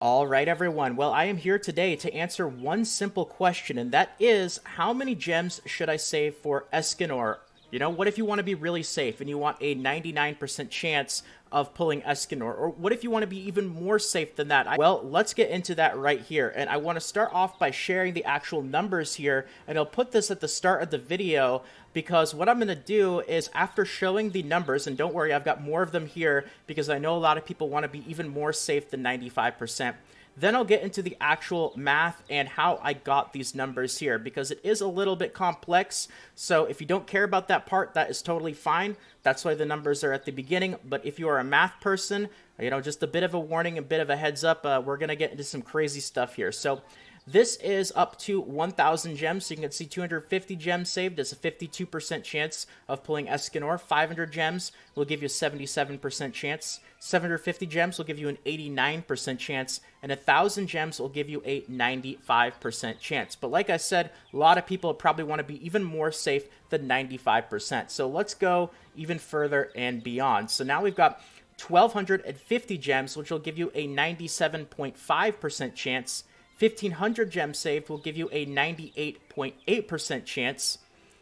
All right, everyone. Well, I am here today to answer one simple question, and that is, how many gems should I save for ESCANOR? What if you want to be really safe and you want a 99% chance of pulling ESCANOR? Or what if you want to be even more safe than that? Well, let's get into that right here. And I want to start off by sharing the actual numbers here, and I'll put this at the start of the video because what I'm going to do is after showing the numbers, and don't worry, I've got more of them here because I know a lot of people want to be even more safe than 95%. Then I'll get into the actual math and how I got these numbers here because it is a little bit complex. So if you don't care about that part, that is totally fine. That's why the numbers are at the beginning. But if you are a math person, just a bit of a warning, a bit of a heads up, we're going to get into some crazy stuff here. So this is up to 1,000 gems, so you can see 250 gems saved is a 52% chance of pulling ESCANOR. 500 gems will give you a 77% chance. 750 gems will give you an 89% chance, and 1,000 gems will give you a 95% chance. But like I said, a lot of people probably want to be even more safe than 95%. So let's go even further and beyond. So now we've got 1,250 gems, which will give you a 97.5% chance. 1,500 gems saved will give you a 98.8% chance.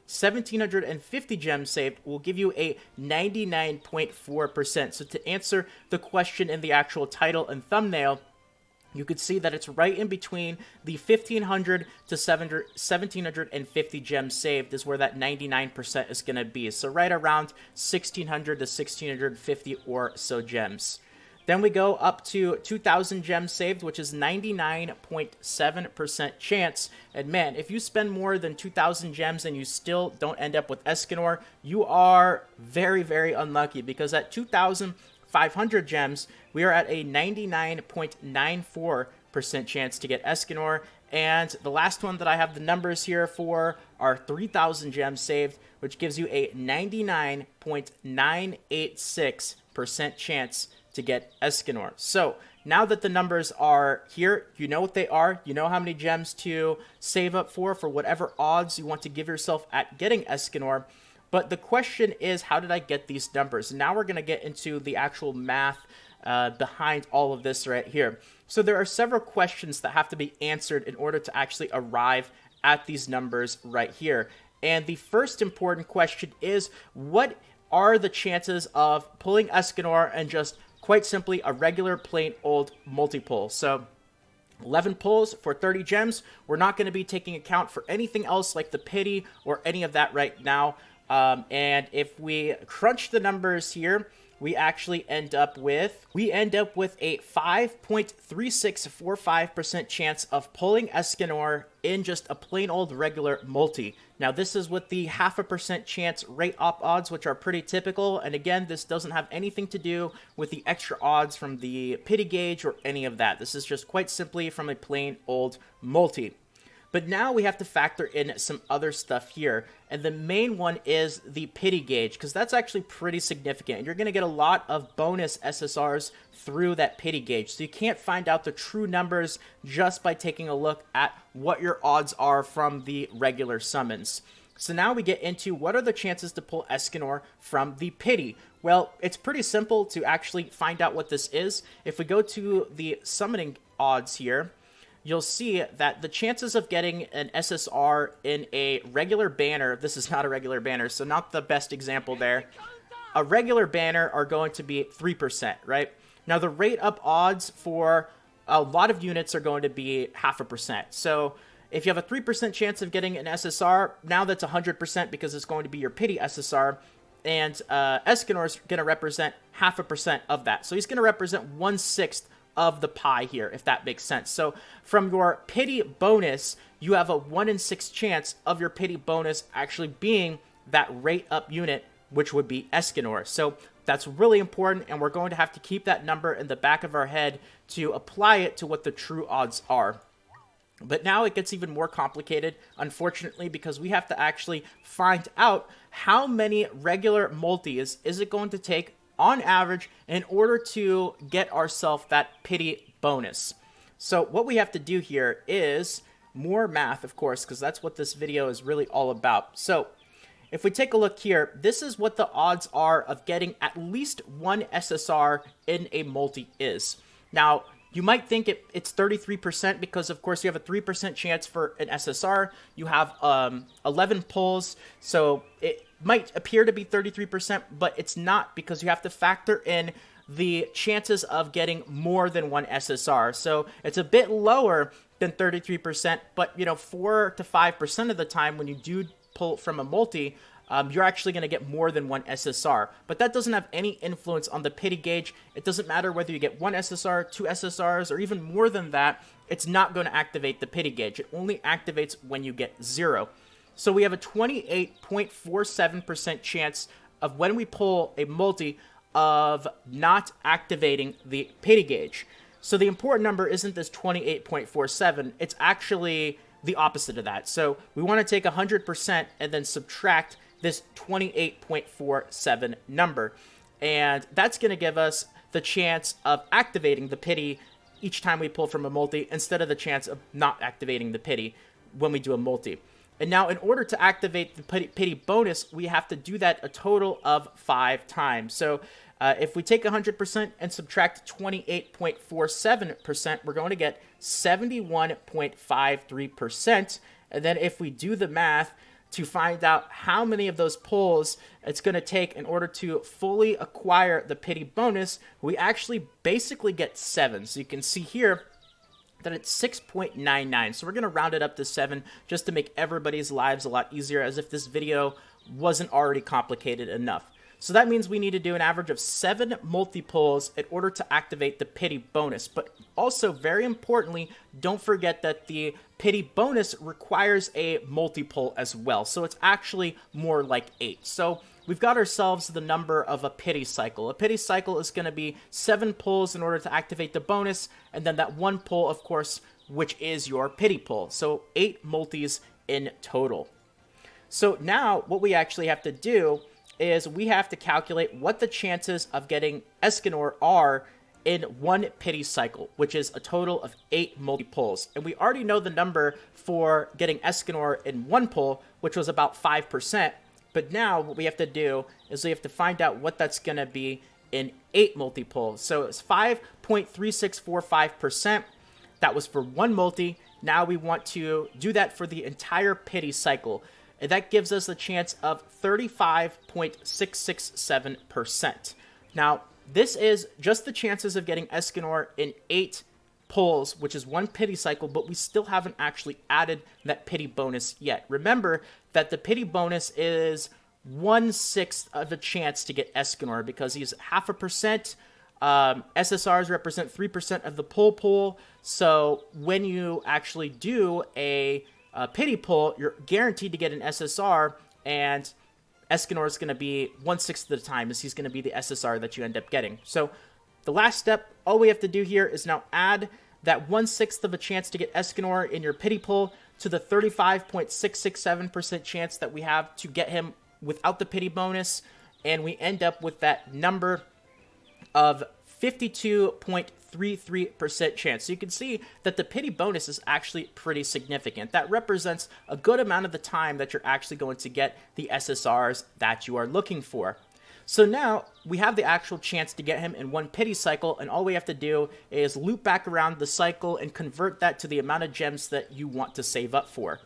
1,750 gems saved will give you a 99.4%. So to answer the question in the actual title and thumbnail, you could see that it's right in between the 1,500 to 1,750 gems saved is where that 99% is going to be. So right around 1,600 to 1,650 or so gems. Then we go up to 2,000 gems saved, which is 99.7% chance. And man, if you spend more than 2,000 gems and you still don't end up with ESCANOR, you are very, very unlucky because at 2,500 gems, we are at a 99.94% chance to get ESCANOR. And the last one that I have the numbers here for are 3,000 gems saved, which gives you a 99.986% chance to get ESCANOR. So now that the numbers are here, you know what they are, you know how many gems to save up for whatever odds you want to give yourself at getting ESCANOR. But the question is, how did I get these numbers? And now we're going to get into the actual math behind all of this right here. So there are several questions that have to be answered in order to actually arrive at these numbers right here. And the first important question is, what are the chances of pulling ESCANOR and just quite simply a regular plain old multi-pull? So 11 pulls for 30 gems. We're not going to be taking account for anything else like the pity or any of that right now. And if we crunch the numbers here, we actually end up with a 5.3645% chance of pulling ESCANOR in just a plain old regular multi. Now this is with the 0.5% chance rate op odds, which are pretty typical. And again, this doesn't have anything to do with the extra odds from the pity gauge or any of that. This is just quite simply from a plain old multi. But now we have to factor in some other stuff here, and the main one is the pity gauge, because that's actually pretty significant, and you're going to get a lot of bonus SSRs through that pity gauge, so you can't find out the true numbers just by taking a look at what your odds are from the regular summons. So now we get into what are the chances to pull ESCANOR from the pity. Well, it's pretty simple to actually find out what this is. If we go to the summoning odds here, you'll see that the chances of getting an SSR in a regular banner, this is not a regular banner, so not the best example there. A regular banner are going to be 3%, right? Now the rate up odds for a lot of units are going to be 0.5%. So if you have a 3% chance of getting an SSR, now that's 100% because it's going to be your pity SSR. And ESCANOR is going to represent 0.5% of that. So he's going to represent 1/6 of the pie here, if that makes sense. So from your pity bonus, you have a 1 in 6 chance of your pity bonus actually being that rate up unit, which would be ESCANOR. So that's really important, and we're going to have to keep that number in the back of our head to apply it to what the true odds are. But now it gets even more complicated, unfortunately, because we have to actually find out how many regular multis is it going to take on average in order to get ourselves that pity bonus. So what we have to do here is more math, of course, because that's what this video is really all about. So if we take a look here, this is what the odds are of getting at least one SSR in a multi is. Now, You might think it's 33% because, of course, you have a 3% chance for an SSR. You have 11 pulls, so it might appear to be 33%, but it's not because you have to factor in the chances of getting more than one SSR. So it's a bit lower than 33%, but 4 to 5% of the time when you do pull from a multi, you're actually going to get more than one SSR. But that doesn't have any influence on the pity gauge. It doesn't matter whether you get one SSR, two SSRs, or even more than that. It's not going to activate the pity gauge. It only activates when you get 0. So we have a 28.47% chance of when we pull a multi of not activating the pity gauge. So the important number isn't this 28.47. It's actually the opposite of that. So we want to take 100% and then subtract this 28.47 number. And that's going to give us the chance of activating the pity each time we pull from a multi instead of the chance of not activating the pity when we do a multi. And now in order to activate the pity bonus, we have to do that a total of 5 times. So if we take 100% and subtract 28.47%, we're going to get 71.53%. And then if we do the math to find out how many of those pulls it's going to take in order to fully acquire the pity bonus, we actually basically get 7. So you can see here that it's 6.99. So we're going to round it up to 7 just to make everybody's lives a lot easier, as if this video wasn't already complicated enough. So that means we need to do an average of 7 multi-pulls in order to activate the pity bonus. But also, very importantly, don't forget that the pity bonus requires a multi-pull as well. So it's actually more like 8. So we've got ourselves the number of a pity cycle. A pity cycle is going to be 7 pulls in order to activate the bonus, and then that 1 pull, of course, which is your pity pull. So 8 multis in total. So now what we actually have to do is we have to calculate what the chances of getting ESCANOR are in 1 pity cycle, which is a total of 8 multi-pulls. And we already know the number for getting ESCANOR in 1 pull, which was about 5%. But now what we have to do is we have to find out what that's going to be in 8 multi-pulls. So it's 5.3645%. That was for 1 multi. Now we want to do that for the entire pity cycle. And that gives us a chance of 35.667%. Now, this is just the chances of getting ESCANOR in 8 pulls, which is 1 pity cycle, but we still haven't actually added that pity bonus yet. Remember that the pity bonus is 1/6 of a chance to get ESCANOR because he's 0.5%. SSRs represent 3% of the pull pool. So when you actually do a pity pull, you're guaranteed to get an SSR, and ESCANOR is going to be 1/6 of the time as he's going to be the SSR that you end up getting. So the last step, all we have to do here is now add that 1/6 of a chance to get ESCANOR in your pity pull to the 35.667% chance that we have to get him without the pity bonus, and we end up with that number of 52.33% chance. So you can see that the pity bonus is actually pretty significant. That represents a good amount of the time that you're actually going to get the SSRs that you are looking for. So now we have the actual chance to get him in 1 pity cycle, and all we have to do is loop back around the cycle and convert that to the amount of gems that you want to save up for.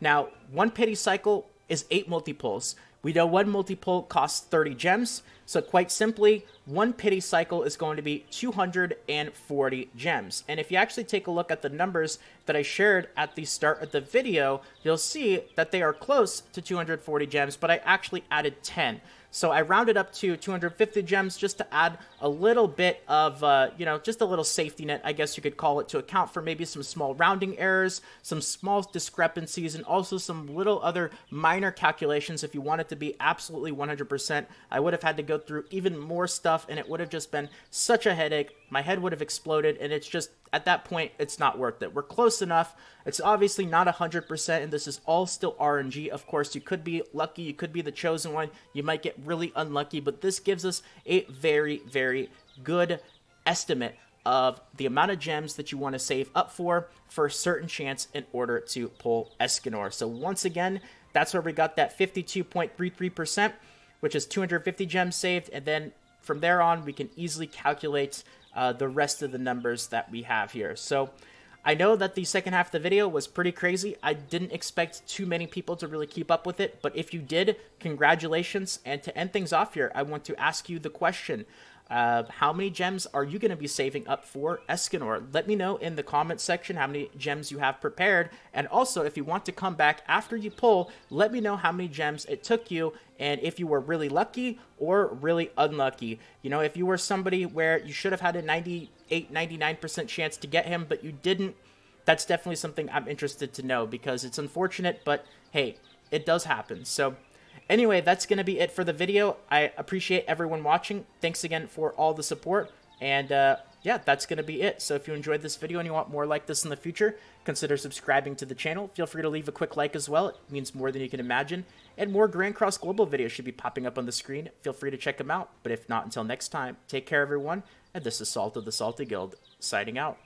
Now, 1 pity cycle is 8 multi-pulls. We know 1 multi-pull costs 30 gems, so quite simply, 1 pity cycle is going to be 240 gems. And if you actually take a look at the numbers that I shared at the start of the video, you'll see that they are close to 240 gems, but I actually added 10. So I rounded up to 250 gems just to add a little bit of, just a little safety net, I guess you could call it, to account for maybe some small rounding errors, some small discrepancies, and also some little other minor calculations. If you want it to be absolutely 100%, I would have had to go through even more stuff, and it would have just been such a headache. My head would have exploded, and it's just, at that point, it's not worth it. We're close enough. It's obviously not 100%, and this is all still RNG. Of course, you could be lucky. You could be the chosen one. You might get really unlucky, but this gives us a very, very good estimate of the amount of gems that you want to save up for a certain chance in order to pull ESCANOR. So once again, that's where we got that 52.33%, which is 250 gems saved, and then from there on, we can easily calculate the rest of the numbers that we have here. So I know that the second half of the video was pretty crazy. I didn't expect too many people to really keep up with it, but if you did, congratulations. And to end things off here, I want to ask you the question. How many gems are you going to be saving up for ESCANOR? Let me know in the comment section how many gems you have prepared. And also, if you want to come back after you pull, let me know how many gems it took you and if you were really lucky or really unlucky. You know, if you were somebody where you should have had a 98, 99% chance to get him, but you didn't, that's definitely something I'm interested to know because it's unfortunate, but hey, it does happen. So anyway, that's going to be it for the video. I appreciate everyone watching. Thanks again for all the support. And yeah, that's going to be it. So if you enjoyed this video and you want more like this in the future, consider subscribing to the channel. Feel free to leave a quick like as well. It means more than you can imagine. And more Grand Cross Global videos should be popping up on the screen. Feel free to check them out. But if not, until next time, take care everyone. And this is Salt of the Salty Guild, signing out.